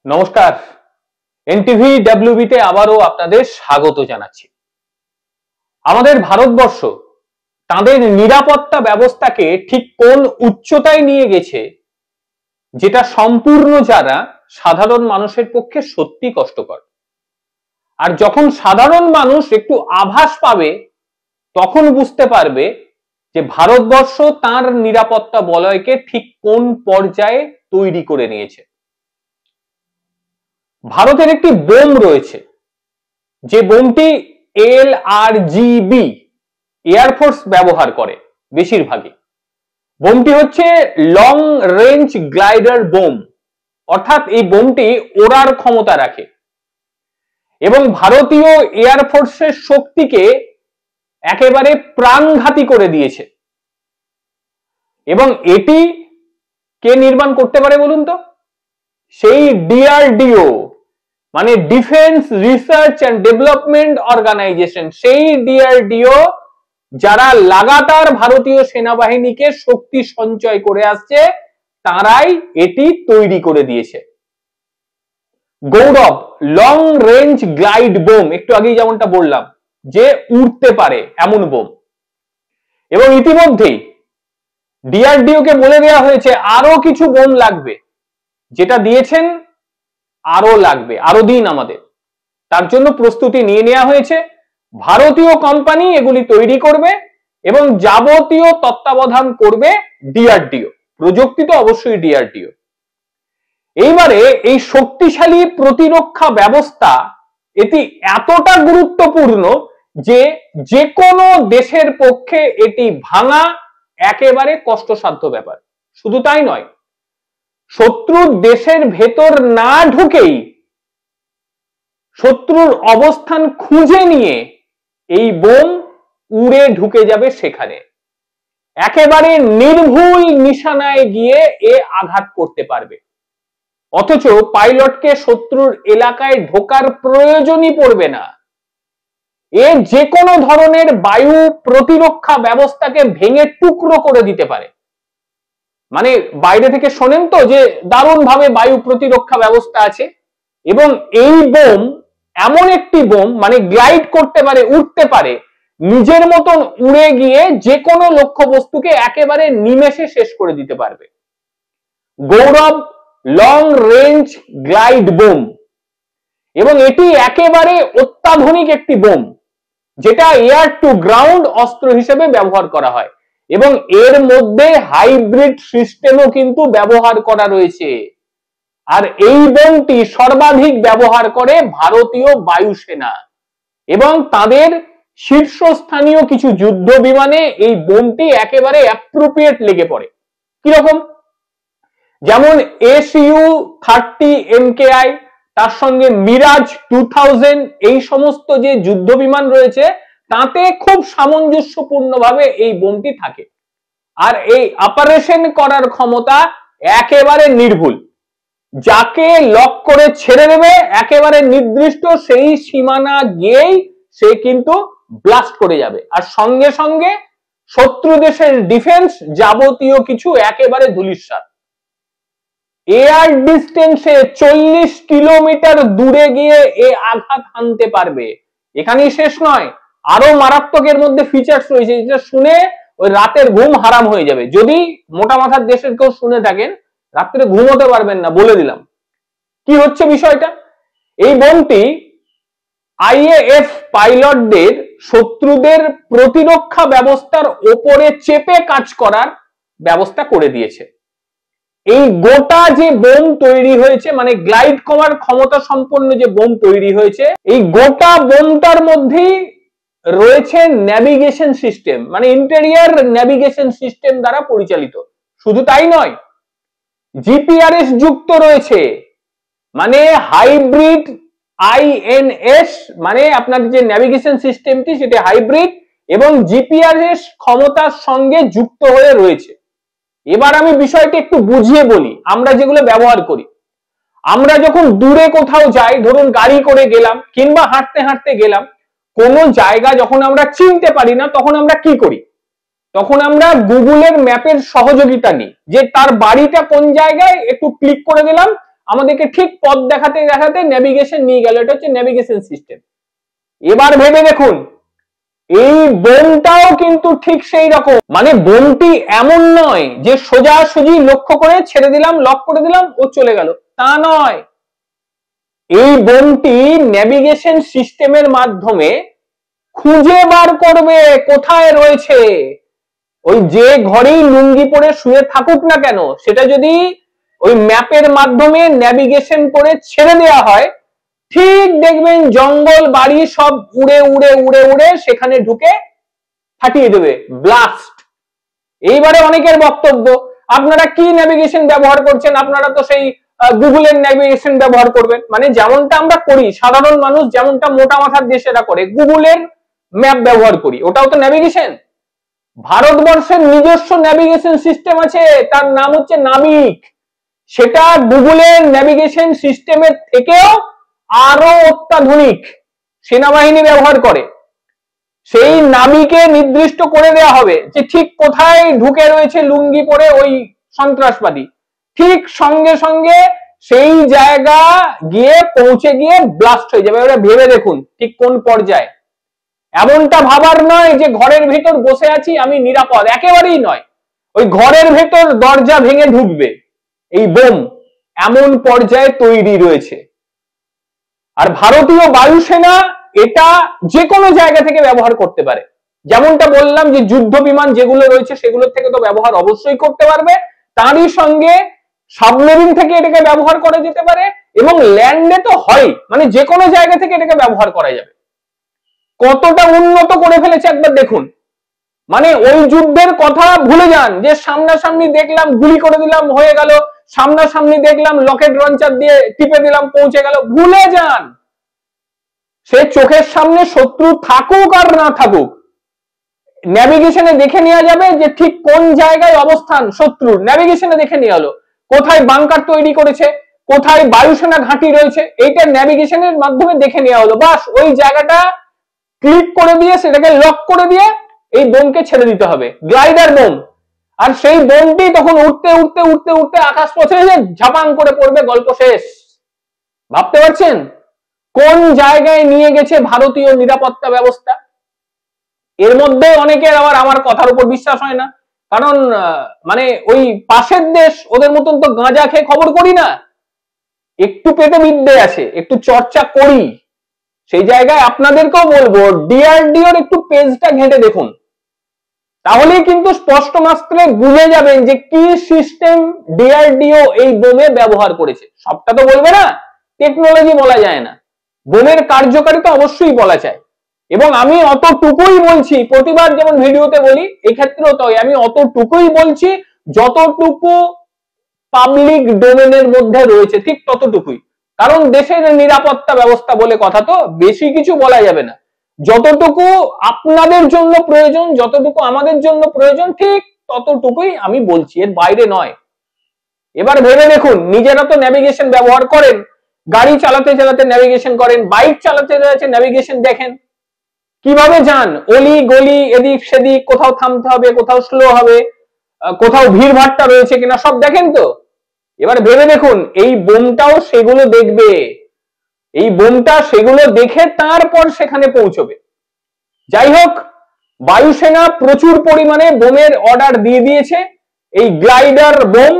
নমস্কার, এনটিভি ডাব্লিউবিতে আবারও আপনাদের স্বাগত জানাচ্ছি। আমাদের ভারতবর্ষ তাদের নিরাপত্তা ব্যবস্থাকে ঠিক কোন উচ্চতায় নিয়ে গেছে, যেটা সম্পূর্ণ যারা সাধারণ মানুষের পক্ষে সত্যি কষ্টকর। আর যখন সাধারণ মানুষ একটু আভাস পাবে, তখন বুঝতে পারবে যে ভারতবর্ষ তার নিরাপত্তা বলয়কে ঠিক কোন পর্যায়ে তৈরি করে নিয়েছে। ভারতের একটি বোম রয়েছে, যে বোমটি LRGB এয়ারফোর্স ব্যবহার করে বেশিরভাগই। বোমটি হচ্ছে লং রেঞ্জ গ্লাইডার বোম, অর্থাৎ এই বোমটি ওড়ার ক্ষমতা রাখে এবং ভারতীয় এয়ারফোর্সের শক্তিকে একেবারে প্রাণঘাতী করে দিয়েছে। এবং এটি কে নির্মাণ করতে পারে বলুন তো? সেই DRDO, মানে defence research and development organisation, সেই DRDO যারা লাগাতার ভারতীয় সেনাবাহিনীকে শক্তি সঞ্চয় করে আসছে, তারাই এটি তৈরি করে দিয়েছে। গৌরব লং রেঞ্জ গ্লাইড বোম, একটু আগেই যেমনটা বললাম যে উড়তে পারে এমন বোম। এবং ইতিমধ্যেই DRDO কে বলে দেওয়া হয়েছে আরো কিছু বোম লাগবে, যেটা দিয়েছেন আরো লাগবে, আরো দিন আমাদের। তার জন্য প্রস্তুতি নিয়ে নেওয়া হয়েছে। ভারতীয় কোম্পানি এগুলি তৈরি করবে এবং যাবতীয় তত্ত্বাবধান করবে DRDO। প্রযুক্তি তো অবশ্যই DRDO। এইবারে এই শক্তিশালী প্রতিরক্ষা ব্যবস্থা এটি এতটা গুরুত্বপূর্ণ যে যে কোনো দেশের পক্ষে এটি ভাঙা একেবারে কষ্টসাধ্য ব্যাপার। শুধু তাই নয়, শত্রুর দেশের ভেতর না ঢুকেই শত্রুর অবস্থান খুঁজে নিয়ে এই বোম উড়ে ঢুকে যাবে সেখানে, একেবারে নির্ভুল নিশানায় গিয়ে এ আঘাত করতে পারবে। অথচ পাইলটকে শত্রুর এলাকায় ঢোকার প্রয়োজনই পড়বে না। এ যে কোনো ধরনের বায়ু প্রতিরক্ষা ব্যবস্থাকে ভেঙে টুকরো করে দিতে পারে। মানে বাইরে থেকে শোনেন তো যে দারুণ ভাবে বায়ু প্রতিরক্ষা ব্যবস্থা আছে, এবং এই বোম এমন একটি বোম, মানে গ্লাইড করতে পারে, উঠতে পারে, নিজের মতন উড়ে গিয়ে যে কোনো লক্ষ্যবস্তুকে একেবারে নিমেষে শেষ করে দিতে পারবে। গৌরব লং রেঞ্জ গ্লাইড বোম, এবং এটি একেবারে অত্যাধুনিক একটি বোম, যেটা এয়ার টু গ্রাউন্ড অস্ত্র হিসেবে ব্যবহার করা হয়। এবং এর মধ্যে হাইব্রিড সিস্টেমও কিন্তু ব্যবহার করা রয়েছে। আর এই বোমটি সর্বাধিক ব্যবহার করে ভারতীয় বায়ুসেনা, এবং তাদের শীর্ষস্থানীয় কিছু যুদ্ধ বিমানে এই বোমটি একেবারে অ্যাপ্রোপ্রিয়েট লেগে পড়ে। কিরকম? যেমন SU-30 MKI, তার সঙ্গে মিরাজ 2000, এই সমস্ত যে যুদ্ধ বিমান রয়েছে তাতে খুব সামঞ্জস্যপূর্ণভাবে এই বোমটি থাকে। আর এই অপারেশন করার ক্ষমতা একেবারে নির্ভুল। যাকে লক করে ছেড়ে দেবে একেবারে নির্দিষ্ট সেই সীমানা গিয়েই সে কিন্তু ব্লাস্ট করে যাবে, আর সঙ্গে সঙ্গে শত্রু দেশের ডিফেন্স যাবতীয় কিছু একেবারে ধূলিসাৎ। এয়ার ডিস্টেন্সে 40 কিলোমিটার দূরে গিয়ে এ আঘাত হানতে পারবে। এখানেই শেষ নয়, আরো মারাত্মক এর মধ্যে ফিচার্স রয়েছে, যেটা শুনে ওই রাতের ঘুম হারাম হয়ে যাবে। যদি মোটা মাথার দেশের কেউ শুনে থাকেন, রাত্রে ঘুমোতে পারবেন না, বলে দিলাম কি হচ্ছে বিষয়টা। এই বোমটি IAF পাইলটদের শত্রুদের প্রতিরক্ষা ব্যবস্থার ওপরে চেপে কাজ করার ব্যবস্থা করে দিয়েছে। এই গোটা যে বোম তৈরি হয়েছে, মানে গ্লাইড করার ক্ষমতা সম্পন্ন যে বোম তৈরি হয়েছে, এই গোটা বোমটার মধ্যেই রয়েছে ন্যাভিগেশন সিস্টেম, মানে ইন্টেরিয়র ন্যাভিগেশন সিস্টেম দ্বারা পরিচালিত। শুধু তাই নয়, GPRS যুক্ত রয়েছে, মানে হাইব্রিড INS, মানে আপনার যে ন্যাভিগেশন সিস্টেমটি সেটা হাইব্রিড এবং GPRS ক্ষমতার সঙ্গে যুক্ত হয়ে রয়েছে। এবার আমি বিষয়টি একটু বুঝিয়ে বলি। আমরা যেগুলো ব্যবহার করি, আমরা যখন দূরে কোথাও যাই, ধরুন গাড়ি করে গেলাম কিংবা হাঁটতে হাঁটতে গেলাম, কোন জায়গা যখন আমরা চিনতে পারি না, তখন আমরা কি করি? তখন আমরা গুগলের ম্যাপের সহযোগিতা নিই, যে তার বাড়িটা কোন জায়গায়, একটু ক্লিক করে দিলাম আমাদেরকে ঠিক পথ দেখাতে দেখাতে নেভিগেশন নিয়ে গেল। এটা হচ্ছে নেভিগেশন সিস্টেম। এবার ভেবে দেখুন এই বোমটাও কিন্তু ঠিক সেই রকম, মানে বোমটি এমন নয় যে সোজাসুজি লক্ষ্য করে ছেড়ে দিলাম, লক করে দিলাম, ও চলে গেল, তা নয়। এই বোমটি নেভিগেশন সিস্টেমের মাধ্যমে খুঁজে বার করবে কোথায় রয়েছে। ওই যে ঘরেই লুঙ্গি পরে শুয়ে থাকুক না কেন, সেটা যদি ওই ম্যাপের মাধ্যমে নেভিগেশন করে ছেড়ে দেওয়া হয়, ঠিক দেখবেন জঙ্গল বাড়ি সব উড়ে উড়ে উড়ে উড়ে সেখানে ঢুকে ফাটিয়ে দেবে, ব্লাস্ট। এইবারে অনেকের বক্তব্য, আপনারা কি নেভিগেশন ব্যবহার করছেন? আপনারা তো সেই গুগলের নেভিগেশন ব্যবহার করবেন। মানে যেমনটা আমরা করি, সাধারণ মানুষ যেমনটা মোটা মাথার দেশেরা করে, গুগলের ম্যাপ ব্যবহার করি, ওটাও তো নেভিগেশন। ভারতবর্ষের নিজস্ব নেভিগেশন সিস্টেম আছে, তার নাম হচ্ছে নাবিক। সেটা গুগলের নেভিগেশন সিস্টেমের থেকেও আরো অত্যাধুনিক, সেনাবাহিনী ব্যবহার করে। সেই নাবিকে নির্দিষ্ট করে দেওয়া হবে যে ঠিক কোথায় ঢুকে রয়েছে লুঙ্গি পরে ওই সন্ত্রাসবাদী, ঠিক সঙ্গে সঙ্গে সেই জায়গা গিয়ে পৌঁছে গিয়ে ব্লাস্ট হয়ে যাবে। এবারে ভেবে দেখুন ঠিক কোন পর্যায়ে। এমনটা ভাবার নয় যে ঘরের ভেতর বসে আছি আমি নিরাপদ, একেবারেই নয়। ওই ঘরের ভেতর দরজা ভেঙে ঢুকবে এই বোম, এমন পর্যায়ে তৈরি রয়েছে। আর ভারতীয় বায়ুসেনা এটা যে কোনো জায়গা থেকে ব্যবহার করতে পারে। যেমনটা বললাম যে যুদ্ধ বিমান যেগুলো রয়েছে সেগুলোর থেকে তো ব্যবহার অবশ্যই করতে পারবে, তারই সঙ্গে সাবমেরিন থেকে এটাকে ব্যবহার করা যেতে পারে, এবং ল্যান্ডে তো হয়, মানে যে কোনো জায়গা থেকে এটাকে ব্যবহার করা যাবে। কতটা উন্নত করে ফেলেছে একবার দেখুন। মানে ওই যুদ্ধের কথা ভুলে যান যে সামনাসামনি দেখলাম গুলি করে দিলাম হয়ে গেল, সামনাসামনি দেখলাম লকেট লঞ্চার দিয়ে টিপে দিলাম পৌঁছে গেল, ভুলে যান। সে চোখের সামনে শত্রু থাকুক আর না থাকুক, নেভিগেশনে দেখে নেওয়া যাবে যে ঠিক কোন জায়গায় অবস্থান শত্রুর, নেভিগেশনে দেখে নেওয়া হলো। কোথায় বাংকার তৈরি করেছে, কোথায় বায়ুসেনা ঘাঁটি রয়েছে, এইটা নেভিগেশনের মাধ্যমে দেখে নেওয়া হলো। বাস ওই জায়গাটা ক্লিক করে দিয়ে সেটাকে লক করে দিয়ে এই বোমকে ছেড়ে দিতে হবে, গ্লাইডার বোম। আর সেই বোমটি তখন উঠতে উঠতে উঠতে উঠতে আকাশ পথে ঝাপাং করে পড়বে, গল্প শেষ। ভাবতে পারছেন কোন জায়গায় নিয়ে গেছে ভারতীয় নিরাপত্তা ব্যবস্থা? এর মধ্যে অনেকের আবার আমার কথার উপর বিশ্বাস হয় না, কারণ মানে ওই পাশের দেশ ওদের মতন তো গাঁজা খেয়ে খবর করি না, একটু পেটে বিদ্যে আছে, একটু চর্চা করি। সেই জায়গায় আপনাদেরকেও বলবো ডিআরডিওর একটু পেজটা ঘেঁটে দেখুন, তাহলেই কিন্তু স্পষ্ট মাত্রায় বুঝে যাবেন যে কি সিস্টেম ডিআরডিও এই বোমে ব্যবহার করেছে। সবটা তো বলবে না, টেকনোলজি বলা যায় না, বোমের কার্যকারিতা অবশ্যই বলা যায়। এবং আমি অতটুকুই বলছি, প্রতিবার যেমন ভিডিওতে বলি, এই ক্ষেত্রেও তাই, আমি অতটুকুই বলছি যতটুকু পাবলিক ডোমেনের মধ্যে রয়েছে, ঠিক ততটুকুই। কারণ দেশের নিরাপত্তা ব্যবস্থা বলে কথা, তো বেশি কিছু বলা যাবে না। যতটুকু আপনাদের জন্য প্রয়োজন, যতটুকু আমাদের জন্য প্রয়োজন, ঠিক ততটুকুই আমি বলছি, এর বাইরে নয়। এবার ভেবে দেখুন, নিজেরা তো নেভিগেশন ব্যবহার করেন, গাড়ি চালাতে চালাতে নেভিগেশন করেন, বাইক চালাতে চালাতে নেভিগেশন দেখেন, কিভাবে যান অলি গলি এদিক সেদিক, কোথাও থামতে হবে, কোথাও স্লো হবে, কোথাও ভিড় ভাট্টা রয়েছে কিনা সব দেখেন তো। এবার ভেবে দেখুন এই বোমটাও সেগুলো দেখবে, এই বোমটা সেগুলো দেখে তারপর সেখানে পৌঁছবে। যাই হোক, বায়ুসেনা প্রচুর পরিমাণে বোমের অর্ডার দিয়ে দিয়েছে, এই গ্লাইডার বোম,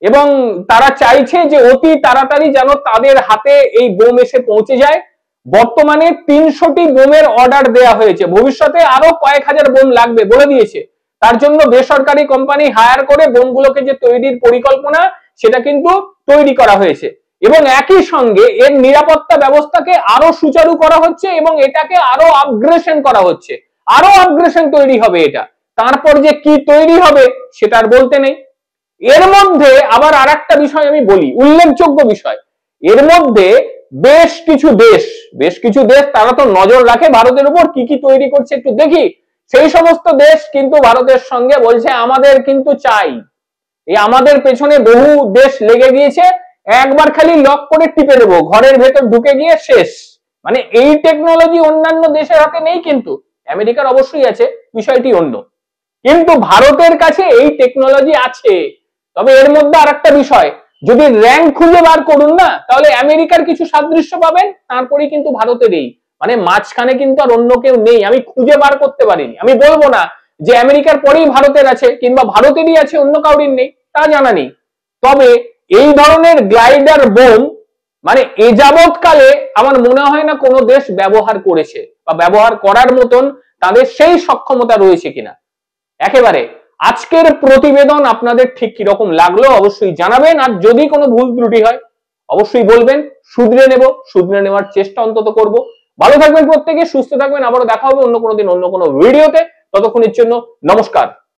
এবং তারা চাইছে যে অতি তাড়াতাড়ি যেন তাদের হাতে এই বোম এসে পৌঁছে যায়। বর্তমানে 300টি বোমের অর্ডার দেয়া হয়েছে, ভবিষ্যতে আরো কয়েক হাজার বোম লাগবে বলে দিয়েছে। তার জন্য বেসরকারি কোম্পানি হায়ার করে বোমগুলোকে যে তৈরির পরিকল্পনা, সেটা কিন্তু তৈরি করা হয়েছে। এবং একই সঙ্গে এর নিরাপত্তা ব্যবস্থাকে আরো সুচারু করা হচ্ছে এবং এটাকে আরো আপগ্রেশন করা হচ্ছে, আরো আপগ্রেশন তৈরি হবে এটা। তারপর যে কি তৈরি হবে সেটা আর বলতে নেই। এর মধ্যে আবার আরেকটা বিষয় আমি বলি, উল্লেখযোগ্য বিষয়, এর মধ্যে বেশ কিছু দেশ তারা তো নজর রাখে ভারতের উপর, কি কি তৈরি করছে একটু দেখি। সেই সমস্ত দেশ কিন্তু ভারতের সঙ্গে বলছে আমাদের কিন্তু চাই, এই আমাদের পেছনে বহু দেশ লেগে গিয়েছে, একবার খালি লক করে টিপে দেবো, ঘরের ভেতর ঢুকে গিয়ে শেষ। মানে এই টেকনোলজি অন্যান্য দেশের হাতে নেই, কিন্তু আমেরিকার অবশ্যই আছে, বিষয়টি অন্য। কিন্তু ভারতের কাছে এই টেকনোলজি আছে। তবে এর মধ্যে আরেকটা বিষয়, যদি র্যাঙ্ক খুঁজে বার করুন না, তাহলে আমেরিকার কিছু সাদৃশ্য পাবেন, তারপরেই কিন্তু ভারতের এই, মানে মাঝখানে কিন্তু আর অন্য কেউ নেই। আমি খুঁজে বার করতে পারিনি, আমি বলবো না যে আমেরিকার পরেই ভারতের আছে কিংবা ভারতেরই আছে অন্য কাউরির নেই, তা জানা নেই। তবে এই ধরনের গ্লাইডার বোম মানে এ যাবৎকালে আমার মনে হয় না কোনো দেশ ব্যবহার করেছে বা ব্যবহার করার মতন তাদের সেই সক্ষমতা রয়েছে কিনা। একেবারে আজকের প্রতিবেদন আপনাদের ঠিক কিরকম লাগলো অবশ্যই জানাবেন, আর যদি কোনো ভুল ত্রুটি হয় অবশ্যই বলবেন, শুধরে নেওয়ার চেষ্টা অন্তত করব। ভালো থাকবেন প্রত্যেকে, সুস্থ থাকবেন, আবারও দেখা হবে অন্য কোনো দিন অন্য কোনো ভিডিওতে। ততক্ষণের জন্য নমস্কার।